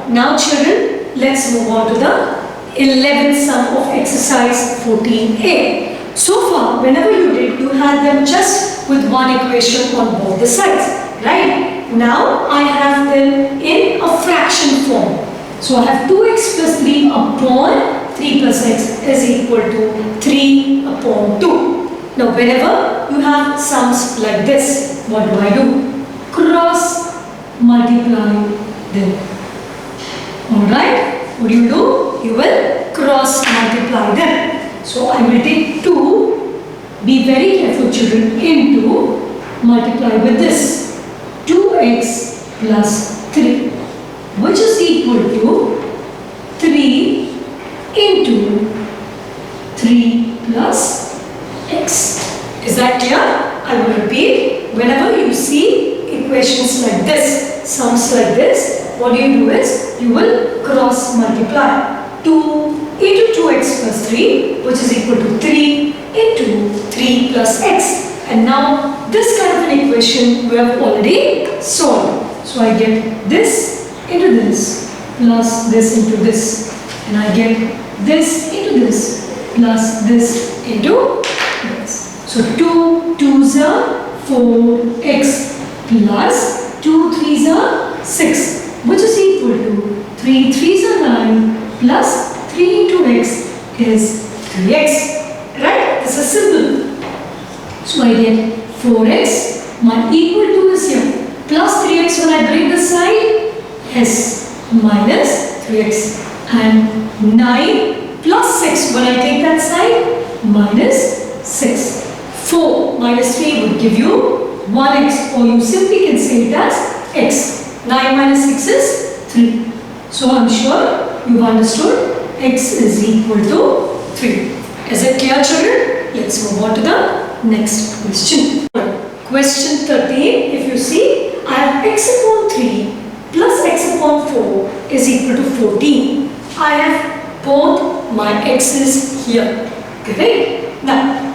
Now children, let's move on to the 11th sum of exercise 14a. So far, whenever you did, you had them just with one equation on both the sides, right? Now I have them in a fraction form. So I have 2x plus 3 upon 3 plus x is equal to 3 upon 2. Now whenever you have sums like this, what do? Cross multiply them. Alright, what do? You will cross multiply them. So I will take 2, be very careful children, into multiply with this 2x plus 3, which is equal to 3 into 3 plus x. Is that clear? I will repeat. Whenever you see equations like this, sums like this, what you is, you will cross multiply. 2 into 2x plus 3, which is equal to 3 into 3 plus x. And now this kind of an equation we have already solved. So I get this into this plus this into this. And I get this into this plus this into this. So 2 2s are 4x plus 2 3s are 6, which is equal to 3 3s are 9 plus 3 into x is 3x. Right? This is simple. So I get 4x, my equal to is here, plus 3x when I bring this side, s minus 3x, and 9 plus 6 when I take that side, minus 6. 4 minus 3 would give you 1x, or you simply can say it as x. 9 minus 6 is 3. So I'm sure you've understood x is equal to 3. Is it clear children? Let's move on to the next question. Question 13, if you see, I have x upon 3 plus x upon 4 is equal to 14. I have both my x's here. Correct? Now,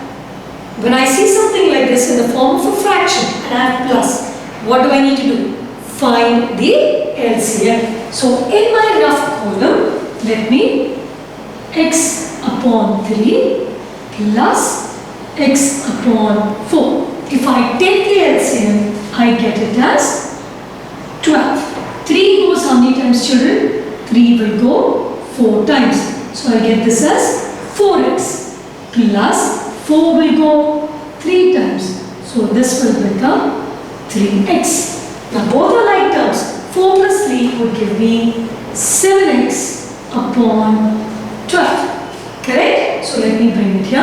when I see something like this in the form of a fraction and I have plus, what do I need to do? Find the LCM. So in my rough column, let me x upon 3 plus x upon 4. If I take the LCM, I get it as 12. 3 goes how many times children? 3 will go 4 times. So I get this as 4x plus 4 will go 3 times. So this will become 3x. Now both are like terms. 4 plus 3 would give me 7x upon 12. Correct? So let me bring it here.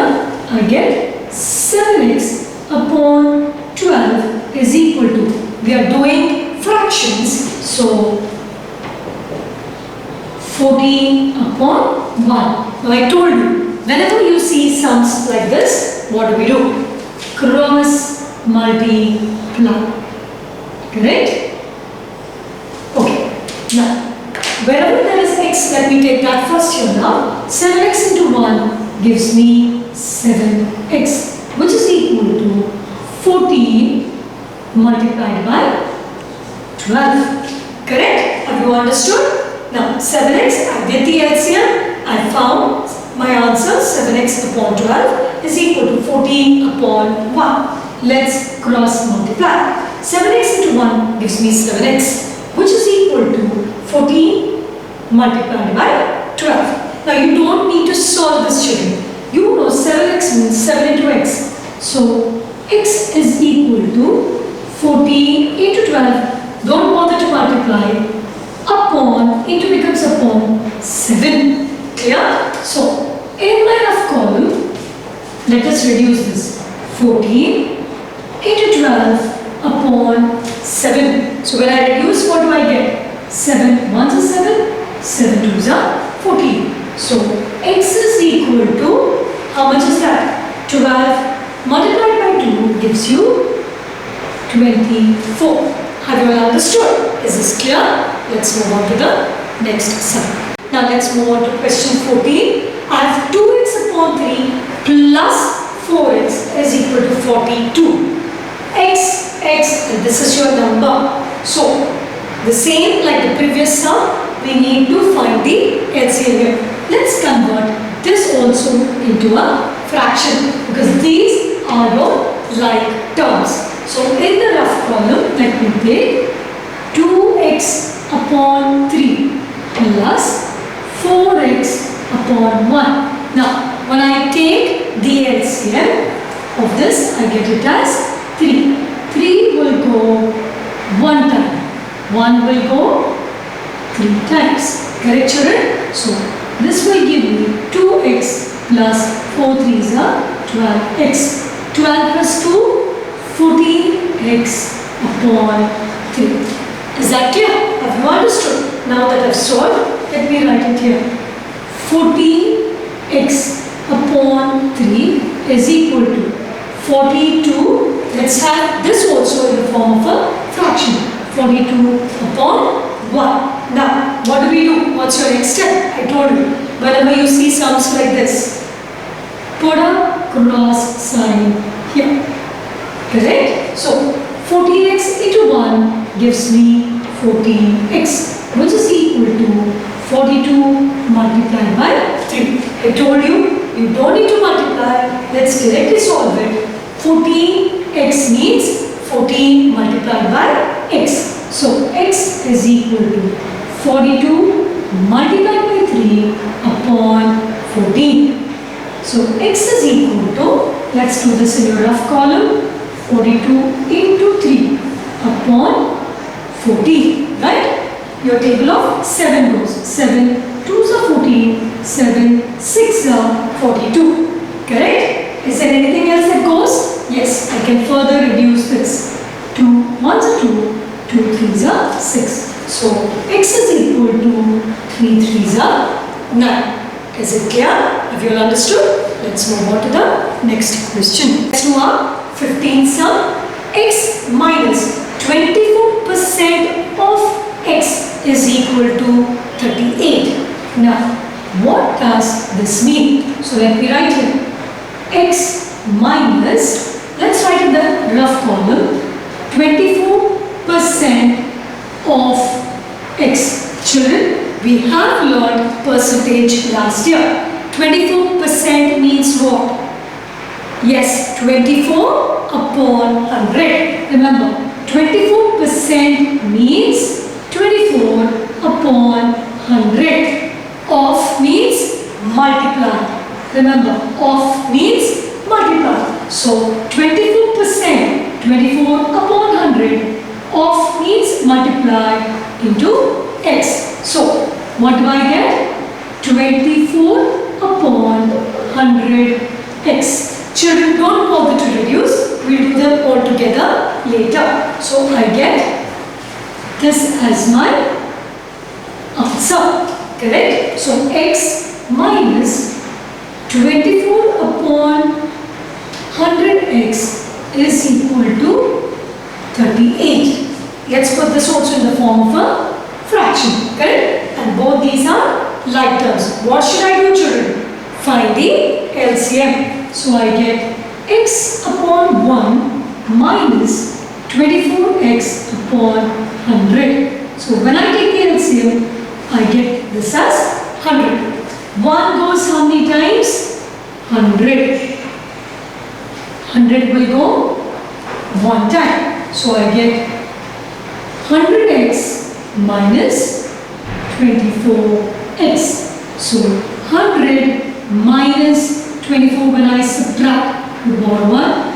I get 7x upon 12 is equal to, we are doing fractions, so 14 upon 1. Now I told you, whenever you see sums like this, what do? Cross multiply. Correct? Okay. Now, wherever there is x, let me take that first here now. 7x into 1 gives me 7x, which is equal to 14 multiplied by 12. Correct? Have you understood? Now 7x, I get the LCM, I found my answer 7x upon 12 is equal to 14 upon 1. Let's cross multiply. 7x into 1 gives me 7x, which is equal to 14 multiplied by 12. Now you don't need to solve this children. You know 7x means 7 into x. So x is equal to 14 into 12. Don't bother to multiply. Upon, into becomes upon 7. Clear? So in my rough column, let us reduce this. 14 into 12 upon 7. So when I reduce, what do I get? 7 1s are 7, 7 2s are 14. So x is equal to, how much is that? 12 multiplied by 2 gives you 24. Have you all understood? Is this clear? Let's move on to the next sum. Now let's move on to question 14. I have 2x upon 3 plus 4x is equal to 42. X, and this is your number. So the same like the previous sum, we need to find the LCM here. Let's convert this also into a fraction because these are your like terms. So in the rough column, let me take 2x upon 3 plus 4x upon 1. Now, when I take the LCM of this, I get it as 3. 3 will go 1 time. 1 will go 3 times. Correct, children? So, this will give me 2x plus 4 3s are 12x. 12 plus 2, 14x upon 3. Is that clear? Have you understood? Now that I've solved, let me write it here. 14x upon 3 is equal to 42. Let's have this also in the form of a fraction. 42 upon 1. Now, what do we do? What's your next step? I told you. Whenever you see sums like this, put a cross sign here. Correct? So, 14x into 1 gives me 14x, which is equal to 42 multiplied by 3. I told you, you don't need to multiply. Let's directly solve it. 14x means 14 multiplied by x. So, x is equal to 42 multiplied by 3 upon 14. So, x is equal to, let's do this in your rough column, 42 into 3 upon 14, right? Your table of 7 rows. 7 2s are 14, 7 6s are 42. Correct? Is there anything else that goes? Yes, I can further reduce this. 2 1s are 2, 2 3s are 6. So, x is equal to 3 3s are 9. Is it clear? Have you all understood? Let's move on to the next question. Let's do our 15th sum. X minus 24% of x is equal to 38. Now, what does this mean? So, let me write here. X minus, let's write in the rough column, 24% of x. Children, we have learned percentage last year. 24% means what? Yes, 24 upon 100. Remember, 24% means 24 upon 100. Of means multiply. Remember, of means multiply. So, 24%, 24 upon 100. Of means multiply into x. So, what do I get? 24 upon 100x. Children, don't bother to reduce. We'll do them all together later. So, I get this as my answer. Correct? So, x minus 24 upon 100x is equal to 38. Let's put this also in the form of a fraction. Correct? And both these are like terms. What should I do, children? Find the LCM. So, I get x upon 1 minus 24x upon 100. So, when I take the LCM, I get this as 100. 1 goes how many times? 100. 100 will go 1 time. So, I get 100x minus 24x. So, 100 minus 24 when I subtract the bottom one,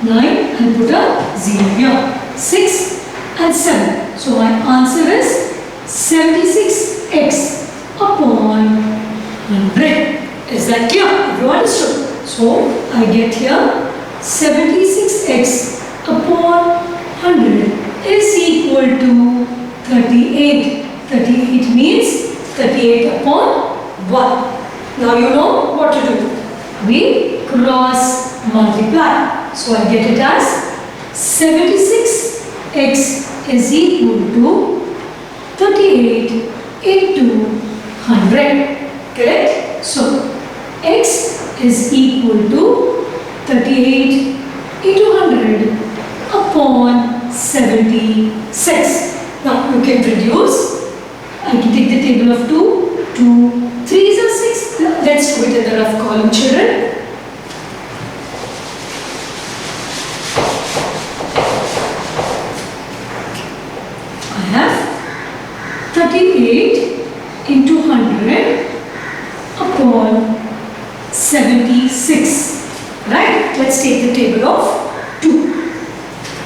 9 and put a 0 here. 6 and 7. So, my answer is 76x upon 100. Is that clear? Have you understood? So, I get here 76x upon 100 is equal to 38. 38 means 38 upon 1. Now, you know what to do. We cross multiply. So, I get it as 76x is equal to 38 into 100. Correct? So, x is equal to 38 into 100 upon 76. Now, you can reduce I can take the table of 2. 2 3s are 6. Let's do it in the rough column, children. I have 38 into 100 upon 76. Right? Let's take the table of 2.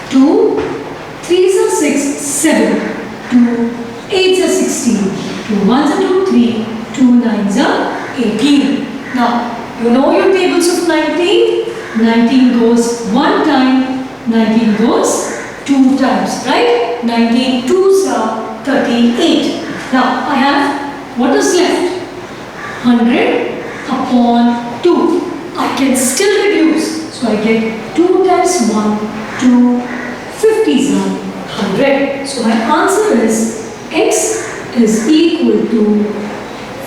2 3s are 6, 7. 2 8s are 16. 2 1s are 2, 3. 2 9s are 18. Now, you know your tables of 19. 19 goes 1 time. 19 goes 2 times. Right? 19 2s are 38. Now, I have what is left? 100 upon 2. I can still reduce. So, I get 2 times 1, 2, 50s are 100. So, my answer is x is equal to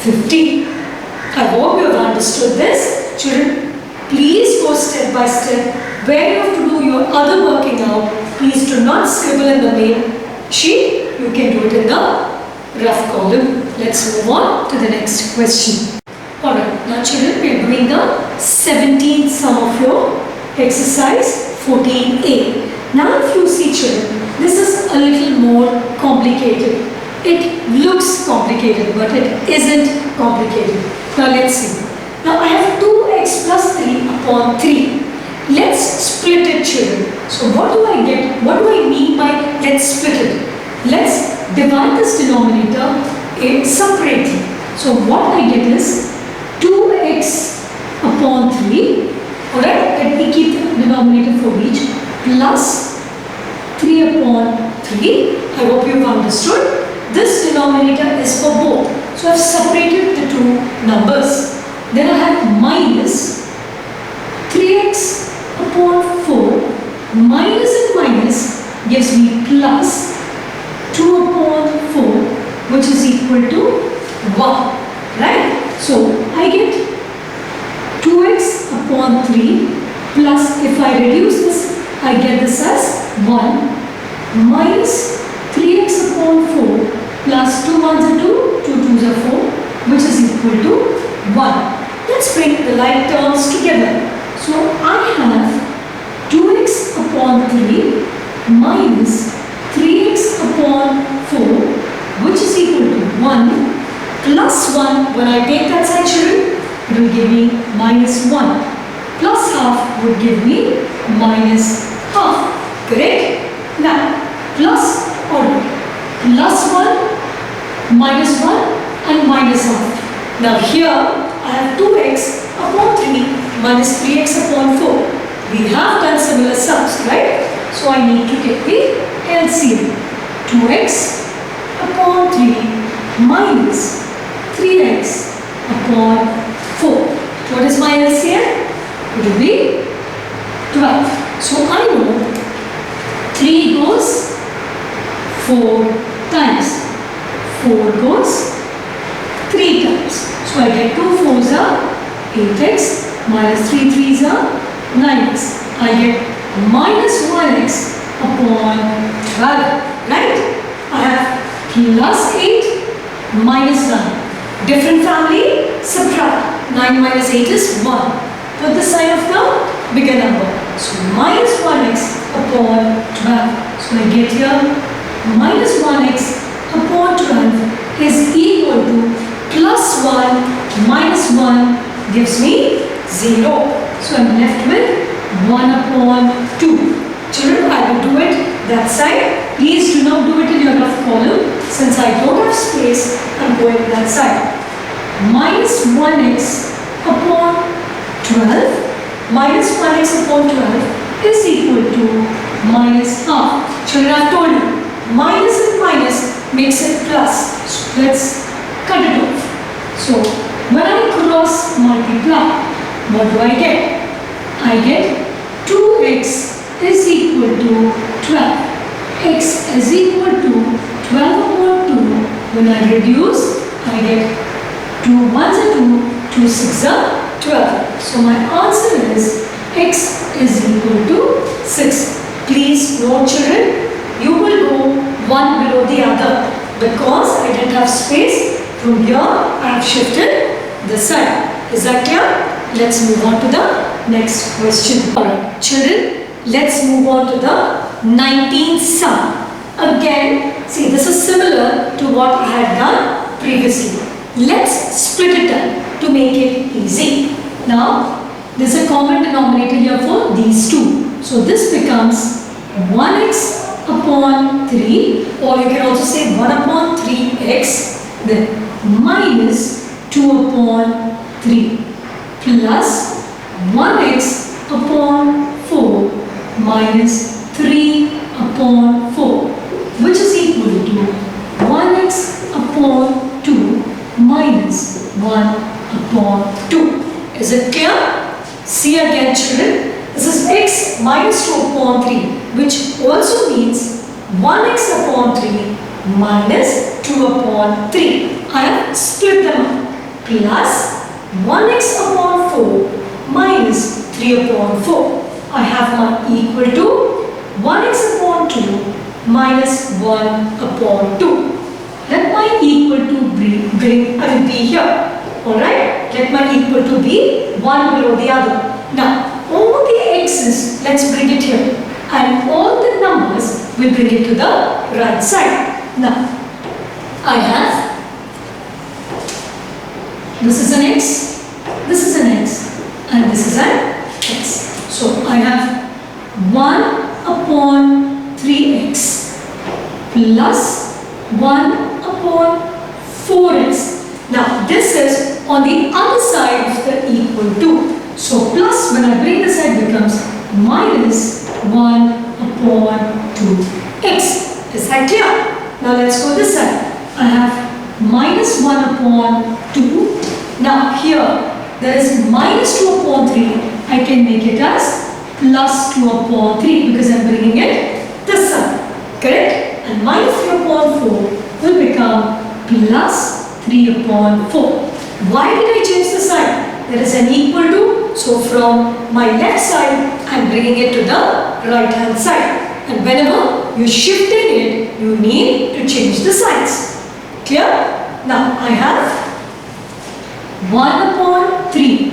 50. I hope you have understood this. Children, please go step by step. Where you have to do your other working out, please do not scribble in the main sheet. You can do it in the rough column. Let's move on to the next question. Alright, now children, we are doing the 17th sum of your exercise 14a. Now if you see children, this is a little more complicated. It looks complicated, but it isn't complicated. Now let's see. Now I have 2x plus 3 upon 3. Let's split it, children. So what do I get? What do I mean by let's split it? Let's divide this denominator separately. So what I get is 2x upon 3. Alright, let me keep the denominator for each. Plus 3 upon 3. I hope you have understood. This denominator is for both. So I have separated the two numbers. Then I have minus 3x upon 4. Minus and minus gives me plus 2 upon 4, which is equal to 1. Right? So I get 2x upon 3 plus, if I reduce this, I get this as 1 minus 3x upon 4 plus 2 1s are 2, 2 2s are 4, which is equal to 1. Let's bring the like terms together. So I have 2x upon 3 minus 3x upon 4, which is equal to 1 plus 1. When I take that side, children, it will give me minus 1. Plus half would give me minus half. Correct? Now, plus or plus 1, minus 1 and minus half. Now here I have 2x upon 3 minus 3x upon 4. We have done similar sums, right? So I need to get the LCM. 2x upon 3 minus 3x upon 4. What is my LCM? It will be 12. So I know 3 goes 4 times. 4 goes 3 times. So I get 2 4s are 8x minus 3 3s are 9x. I get minus 1x upon 12. Right? I have plus 8 minus 9. Different family, subtract. 9 minus 8 is 1. Put the sign of the bigger number. So minus 1x upon 12. So I get here minus 1x upon 12 is equal to plus 1 minus 1 gives me 0. So I'm left with 1 upon 2. Children, I will do it that side. Please do not do it in your rough column. Since I don't have space, I'm going that side. Minus 1x upon 12 minus 1x upon 12 is equal to minus half. Children, I've told you, minus and minus makes it plus. So let's cut it off. So when I cross multiply, what do I get? I get 2x is equal to 12. X is equal to 12 upon 2. When I reduce, I get 2 1s are 2, 2 6s are 12. So my answer is x is equal to 6. Please note, children, you will go one below the other because I I didn't have space. From here, I have shifted this side. Is that clear? Let's move on to the next question. Alright, children, let's move on to the 19th sum. Again, see, this is similar to what I had done previously. Let's split it up to make it easy. Now, there's a common denominator here for these two. So this becomes 1x upon 3, or you can also say 1 upon 3x, then minus 2 upon 3 plus 1x upon 4 minus 3 upon 4, which is equal to 1x upon 2 minus 1 upon 2. Is it clear? See again, children. This is x minus 2 upon 3, which also means 1x upon 3 minus 2 upon 3. I have split them up. Plus 1x upon 4 minus 3 upon 4. I have my equal to 1x upon 2 minus 1 upon 2. Let my equal to be here. Alright, let my equal to be one below the other. Now, all the x's, let's bring it here. And all the numbers, we'll bring it to the right side. Now, I have, this is an x, this is an x, and this is an x. So, I have 1 upon 3x plus 1 upon 4x. Now, this is on the other side of the equal to. So, plus when I bring this side becomes minus 1 upon 2x. Is that clear? Now, let's go this side. I have minus 1 upon 2. Now, here there is minus 2 upon 3. I can make it as plus 2 upon 3 because I am bringing it this side. Correct? And minus 3 upon 4 will become plus 3 upon 4. Why did I change the sign? There is an equal to, so from my left side, I am bringing it to the right hand side. And whenever you are shifting it, you need to change the signs. Clear? Now I have 1 upon 3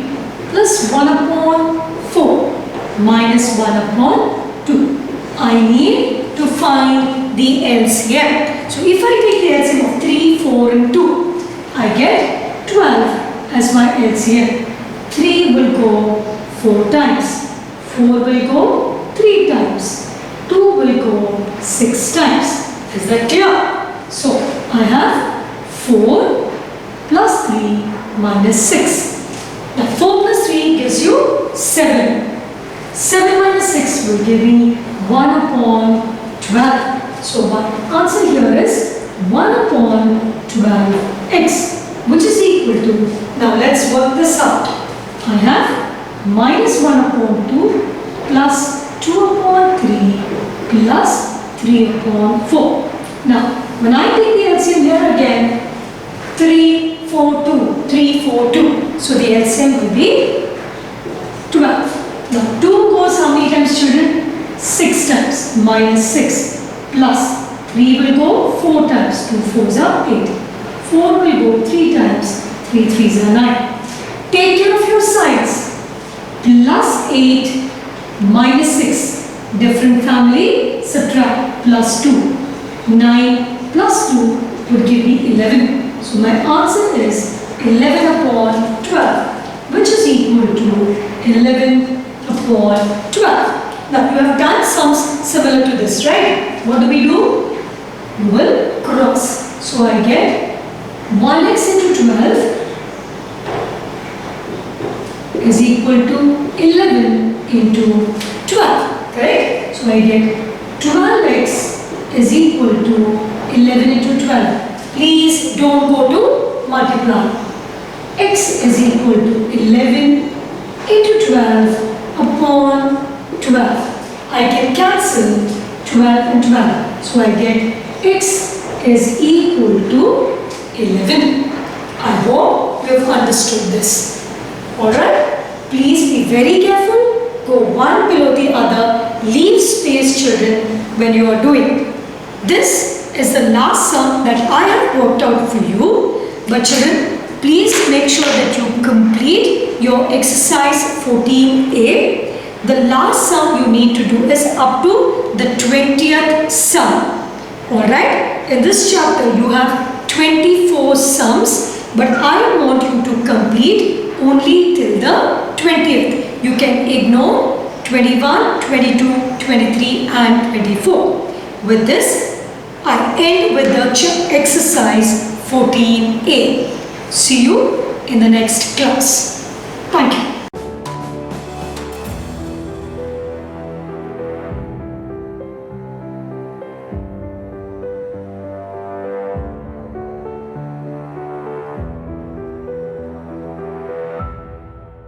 plus 1 upon 4 minus 1 upon 2. I need to find the LCM. So if I take the LCM of 3, 4 and 2, I get 12 as my LCM. 3 will go 4 times. 4 will go 3 times. 2 will go 6 times. Is that clear? So, I have 4 plus 3 minus 6. Now, 4 plus 3 gives you 7. 7 minus 6 will give me 1 upon 12. So, my answer here is 1 upon 12x, which is equal to, now let's work this out. I have minus 1 upon 2 plus 2 upon 3 plus 3 upon 4. Now, when I take the LCM here again, 3, 4, 2, 3, 4, 2. So, the LCM will be 12. Now, 2 goes how many times, children? 6 times. Minus 6 plus 3 will go 4 times. 2 4s are 8. 4 will go 3 times. 3 3s are 9. Take care of your sides. Plus 8 minus 6. Different family, subtract plus 2. 9 plus 2 would give me 11. So my answer is 11 upon 12, which is equal to 11 upon 12. Now you have done sums similar to this, right? What do? You will cross. So I get 1x into 12 is equal to 11 into 12, correct? So I get 12x is equal to 11 into 12. Please don't go to multiply. X is equal to 11 into 12 upon 12. I can cancel 12 and 12. So I get x is equal to 11. I hope you have understood this. Alright? Please be very careful. Go one below the other. Leave space, children, when you are doing. This is the last sum that I have worked out for you. But children, please make sure that you complete your exercise 14A. The last sum you need to do is up to the 20th sum. Alright, in this chapter you have 24 sums, but I want you to complete only till the 20th. You can ignore 21, 22, 23 and 24. With this, I end with the exercise 14A. See you in the next class.